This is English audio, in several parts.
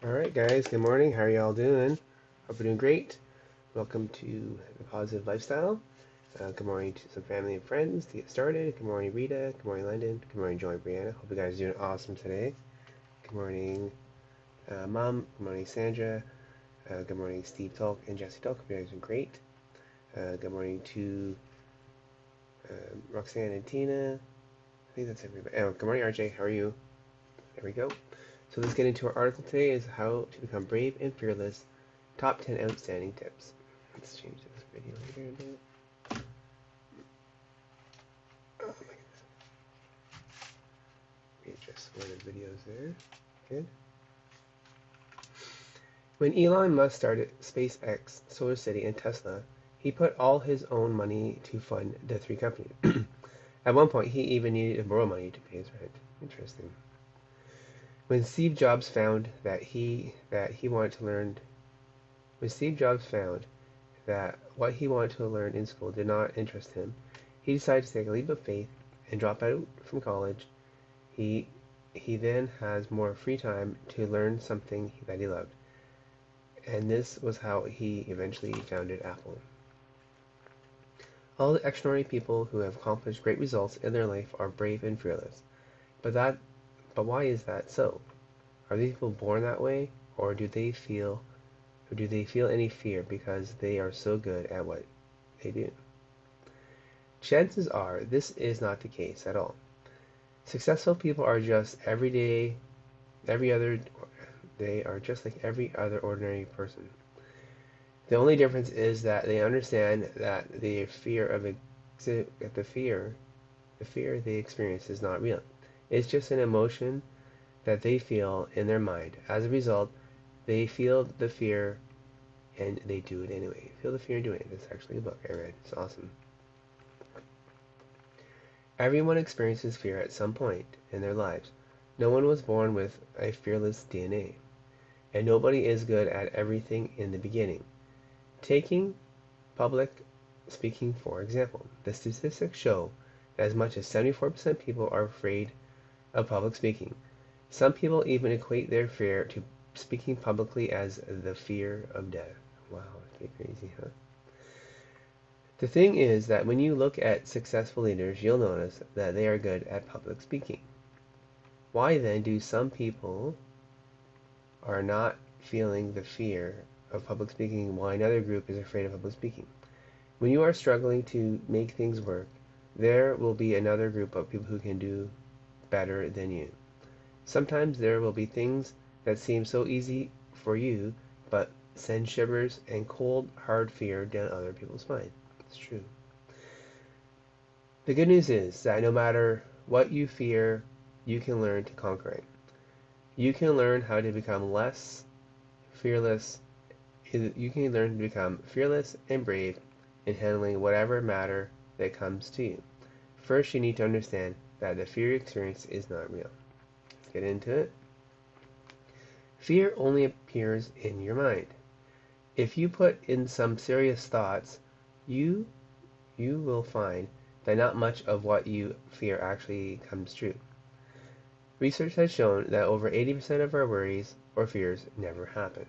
Alright guys, good morning. How are y'all doing? Hope you're doing great. Welcome to the Positive Lifestyle. Good morning to some family and friends to get started. Good morning Rita. Good morning Landon. Good morning Joy and Brianna. Hope you guys are doing awesome today. Good morning Mom. Good morning Sandra. Good morning Steve Talk and Jesse Talk. Hope you guys are doing great. Good morning to Roxanne and Tina. I think that's everybody. Oh, good morning RJ. How are you? There we go. So let's get into our article today is how to become brave and fearless. Top 10 outstanding tips. Let's change this video here a bit. Oh my goodness. Readjust one of the videos there. Good. When Elon Musk started SpaceX, SolarCity, and Tesla, he put all his own money to fund the three companies. At one point, he even needed to borrow money to pay his rent. Interesting. When Steve Jobs found that he wanted to learn, when Steve Jobs found that what he wanted to learn in school did not interest him, he decided to take a leap of faith and drop out from college. He he then has more free time to learn something that he loved. And this was how he eventually founded Apple. All the extraordinary people who have accomplished great results in their life are brave and fearless. But that but why is that so? Are these people born that way, or do they feel any fear because they are so good at what they do? Chances are this is not the case at all. Successful people are just every other they are just like every other ordinary person. The only difference is that they understand that the fear they experience is not real. It's just an emotion that they feel in their mind. As a result, they feel the fear and they do it anyway. Feel the fear and do it. It's actually a book I read. It's awesome. Everyone experiences fear at some point in their lives. No one was born with a fearless DNA, and nobody is good at everything in the beginning. Taking public speaking for example, the statistics show that as much as 74% people are afraid of public speaking. Some people even equate their fear to speaking publicly as the fear of death. Wow, that's pretty crazy, huh? The thing is that when you look at successful leaders, you'll notice that they are good at public speaking. Why then do some people are not feeling the fear of public speaking while another group is afraid of public speaking? When you are struggling to make things work, there will be another group of people who can do better than you. Sometimes there will be things that seem so easy for you, but send shivers and cold, hard fear down other people's spine. It's true. The good news is that no matter what you fear, you can learn to conquer it. You can learn how to become less fearless. You can learn to become fearless and brave in handling whatever matter that comes to you. First, you need to understand that the fear you experience is not real. Let's get into it. Fear only appears in your mind. If you put in some serious thoughts, you you will find that not much of what you fear actually comes true. Research has shown that over 80% of our worries or fears never happen.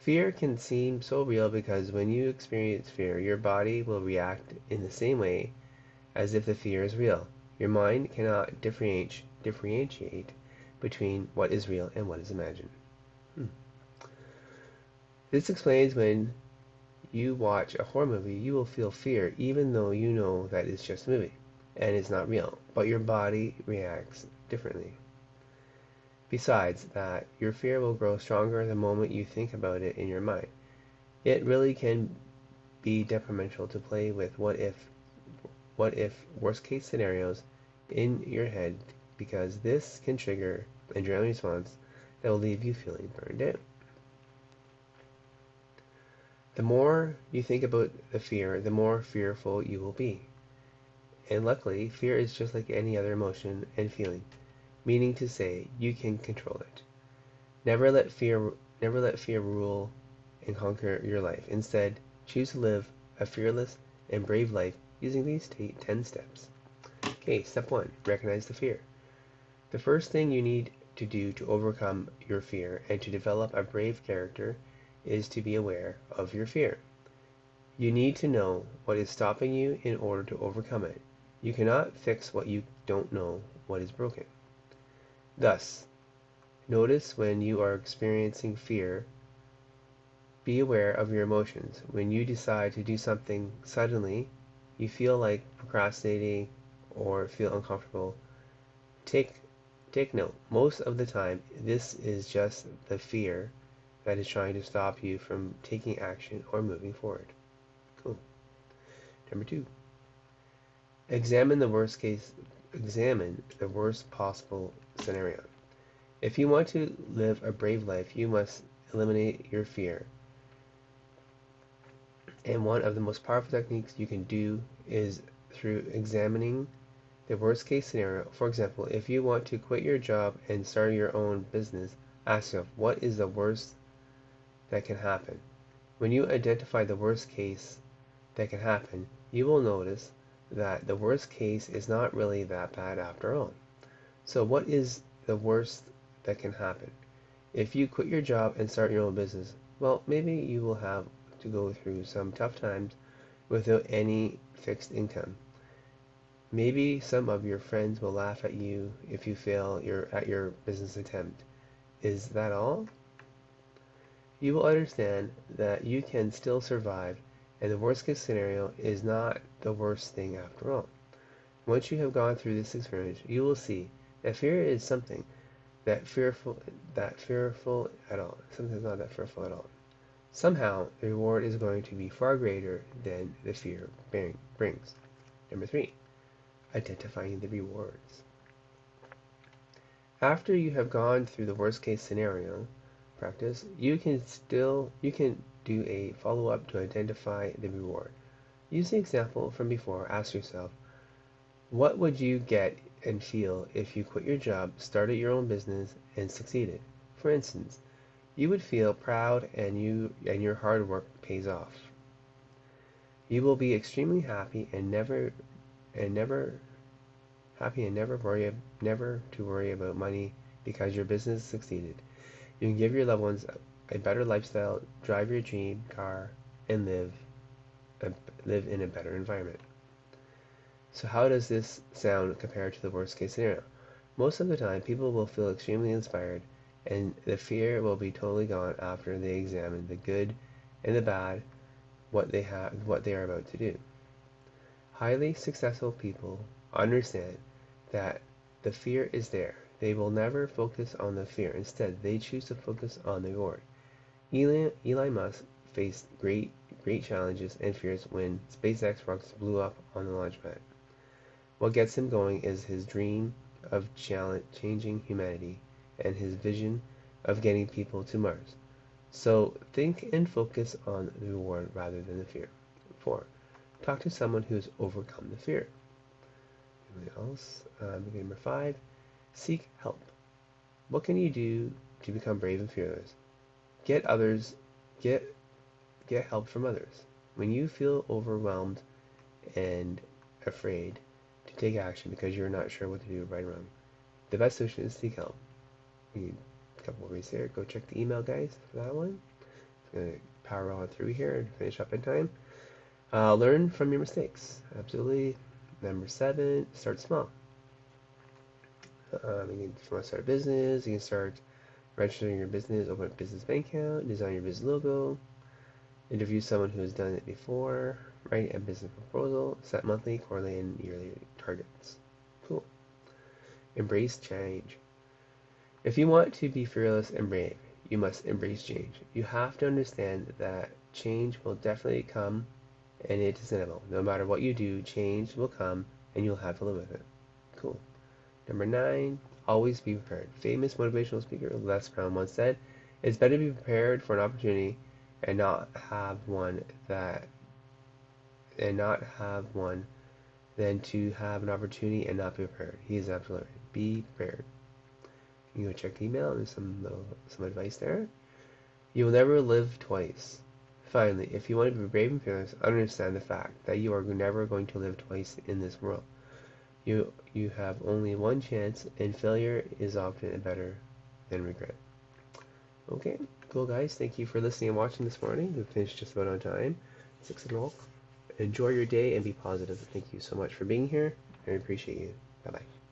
Fear can seem so real because when you experience fear, your body will react in the same way as if the fear is real. Your mind cannot differentiate between what is real and what is imagined. This explains when you watch a horror movie, you will feel fear even though you know that it's just a movie and it's not real, but your body reacts differently. Besides that, your fear will grow stronger the moment you think about it in your mind. It really can be detrimental to play with what if worst case scenarios in your head because this can trigger an adrenaline response that will leave you feeling burned out. The more you think about the fear, the more fearful you will be. And luckily, fear is just like any other emotion and feeling, meaning to say you can control it. Never let fear rule and conquer your life. Instead, choose to live a fearless and brave life using these 10 steps. Okay, step 1, recognize the fear. The first thing you need to do to overcome your fear and to develop a brave character is to be aware of your fear. You need to know what is stopping you in order to overcome it. You cannot fix what you don't know what is broken. Thus, notice when you are experiencing fear. Be aware of your emotions. When you decide to do something suddenly, you feel like procrastinating or feel uncomfortable, take note. Most of the time, this is just the fear that is trying to stop you from taking action or moving forward. Cool. Number 2. Examine the worst possible scenario. If you want to live a brave life, you must eliminate your fear. And one of the most powerful techniques you can do is through examining the worst case scenario. For example, if you want to quit your job and start your own business, ask yourself, what is the worst that can happen? When you identify the worst case that can happen, you will notice that the worst case is not really that bad after all. So what is the worst that can happen? If you quit your job and start your own business, well, maybe you will have to go through some tough times without any fixed income. Maybe some of your friends will laugh at you if you fail at your business attempt. Is that all? You will understand that you can still survive, and the worst case scenario is not the worst thing after all. Once you have gone through this experience, you will see that fear is something fearful at all. Something's not that fearful at all. Somehow, the reward is going to be far greater than the fear brings. Number 3, identifying the rewards. After you have gone through the worst case scenario practice, you can do a follow-up to identify the reward. Use the example from before. Ask yourself, what would you get and feel if you quit your job, started your own business, and succeeded? For instance, you would feel proud and your hard work pays off. You will be extremely happy and never to worry about money because your business succeeded. You can give your loved ones a better lifestyle, drive your dream car, and live in a better environment. So how does this sound compared to the worst case scenario? Most of the time, people will feel extremely inspired, and the fear will be totally gone after they examine the good and the bad, what they are about to do. Highly successful people understand that the fear is there. They will never focus on the fear. Instead, they choose to focus on the reward. Elon Musk faced great challenges and fears when SpaceX rockets blew up on the launch pad. What gets him going is his dream of changing humanity and his vision of getting people to Mars. So think and focus on the reward rather than the fear. 4. Talk to someone who's overcome the fear. Anything else? Number 5. Seek help. What can you do to become brave and fearless? Get help from others. When you feel overwhelmed and afraid to take action because you're not sure what to do right or wrong, the best solution is seek help. We need a couple of ways there. Go check the email, guys, for that one. I'm going to power on through here and finish up in time. Learn from your mistakes. Absolutely. Number 7, start small. If you want to start a business, you can start registering your business, open a business bank account, design your business logo, interview someone who has done it before, write a business proposal, set monthly, quarterly, and yearly targets. Cool. Embrace change. If you want to be fearless and brave, you must embrace change. You have to understand that change will definitely come, and it is inevitable. No matter what you do, change will come, and you'll have to live with it. Cool. Number 9, always be prepared. Famous motivational speaker Les Brown once said, "It's better to be prepared for an opportunity and not have one than to have an opportunity and not be prepared." He is absolutely right. Be prepared. You can go check the email. There's some advice there. You will never live twice. Finally, if you want to be brave and fearless, understand the fact that you are never going to live twice in this world. You have only one chance, and failure is often better than regret. Okay, cool guys. Thank you for listening and watching this morning. We finished just about on time. 6:00. Enjoy your day and be positive. Thank you so much for being here. I appreciate you. Bye bye.